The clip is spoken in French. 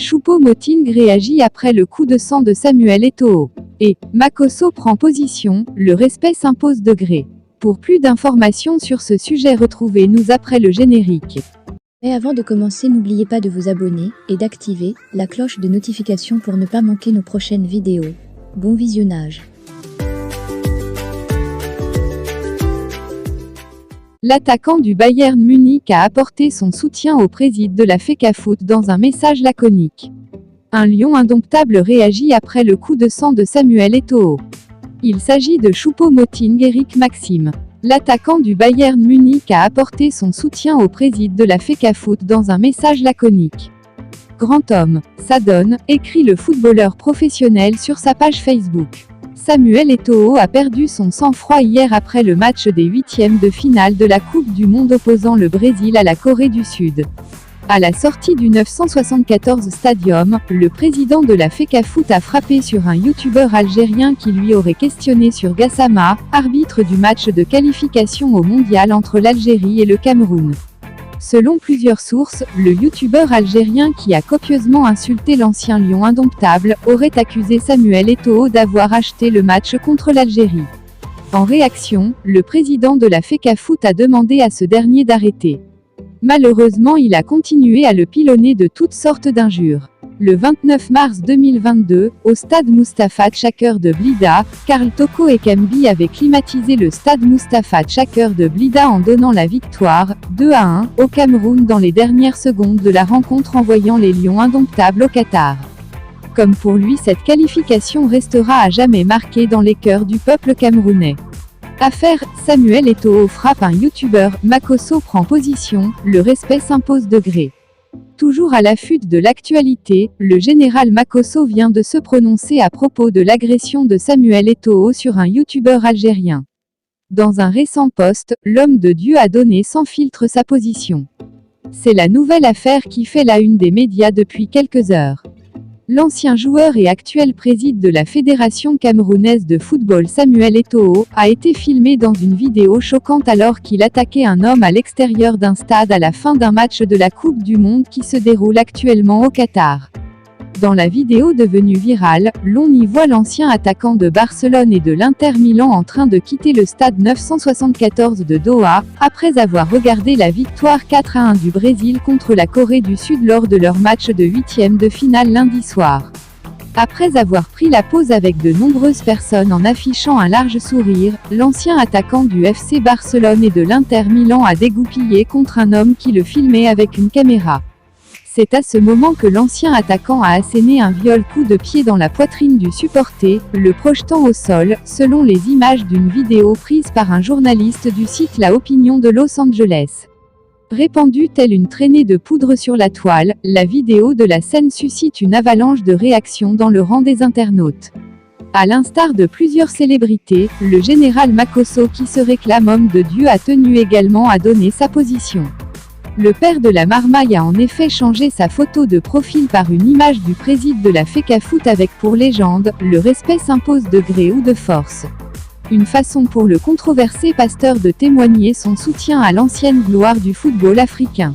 Choupo-Moting réagit après le coup de sang de Samuel Eto'o. Et Makoko prend position, le respect s'impose de gré. Pour plus d'informations sur ce sujet, retrouvez-nous après le générique. Mais avant de commencer, n'oubliez pas de vous abonner et d'activer la cloche de notification pour ne pas manquer nos prochaines vidéos. Bon visionnage. L'attaquant du Bayern Munich a apporté son soutien au président de la FECAFOOT dans un message laconique. Un lion indomptable réagit après le coup de sang de Samuel Eto'o. Il s'agit de Choupo-Moting Eric Maxim. L'attaquant du Bayern Munich a apporté son soutien au président de la FECAFOOT dans un message laconique. Grand homme, ça donne, écrit le footballeur professionnel sur sa page Facebook. Samuel Eto'o a perdu son sang-froid hier après le match des huitièmes de finale de la Coupe du Monde opposant le Brésil à la Corée du Sud. À la sortie du 974 Stadium, le président de la FECAFOOT a frappé sur un youtubeur algérien qui lui aurait questionné sur Gassama, arbitre du match de qualification au mondial entre l'Algérie et le Cameroun. Selon plusieurs sources, le youtubeur algérien qui a copieusement insulté l'ancien lion indomptable aurait accusé Samuel Eto'o d'avoir acheté le match contre l'Algérie. En réaction, le président de la FECAFOOT a demandé à ce dernier d'arrêter. Malheureusement, il a continué à le pilonner de toutes sortes d'injures. Le 29 mars 2022, au stade Mustapha Tchaker de Blida, Karl Toko Ekambi avait climatisé le stade Mustapha Tchaker de Blida en donnant la victoire, 2-1, au Cameroun dans les dernières secondes de la rencontre, envoyant les Lions indomptables au Qatar. Comme pour lui, cette qualification restera à jamais marquée dans les cœurs du peuple camerounais. Affaire, Samuel Eto'o frappe un youtubeur, Makoko prend position, le respect s'impose de gré. Toujours à l'affût de l'actualité, le général Makoko vient de se prononcer à propos de l'agression de Samuel Eto'o sur un youtubeur algérien. Dans un récent post, l'homme de Dieu a donné sans filtre sa position. C'est la nouvelle affaire qui fait la une des médias depuis quelques heures. L'ancien joueur et actuel président de la Fédération camerounaise de football Samuel Eto'o a été filmé dans une vidéo choquante alors qu'il attaquait un homme à l'extérieur d'un stade à la fin d'un match de la Coupe du Monde qui se déroule actuellement au Qatar. Dans la vidéo devenue virale, l'on y voit l'ancien attaquant de Barcelone et de l'Inter Milan en train de quitter le stade 974 de Doha, après avoir regardé la victoire 4-1 du Brésil contre la Corée du Sud lors de leur match de huitième de finale lundi soir. Après avoir pris la pause avec de nombreuses personnes en affichant un large sourire, l'ancien attaquant du FC Barcelone et de l'Inter Milan a dégoupillé contre un homme qui le filmait avec une caméra. C'est à ce moment que l'ancien attaquant a asséné un viol coup de pied dans la poitrine du supporter, le projetant au sol, selon les images d'une vidéo prise par un journaliste du site La Opinion de Los Angeles. Répandue telle une traînée de poudre sur la toile, la vidéo de la scène suscite une avalanche de réactions dans le rang des internautes. À l'instar de plusieurs célébrités, le général Makoko qui se réclame homme de Dieu a tenu également à donner sa position. Le père de la marmaille a en effet changé sa photo de profil par une image du président de la FECAFOOT avec pour légende « Le respect s'impose de gré ou de force ». Une façon pour le controversé pasteur de témoigner son soutien à l'ancienne gloire du football africain.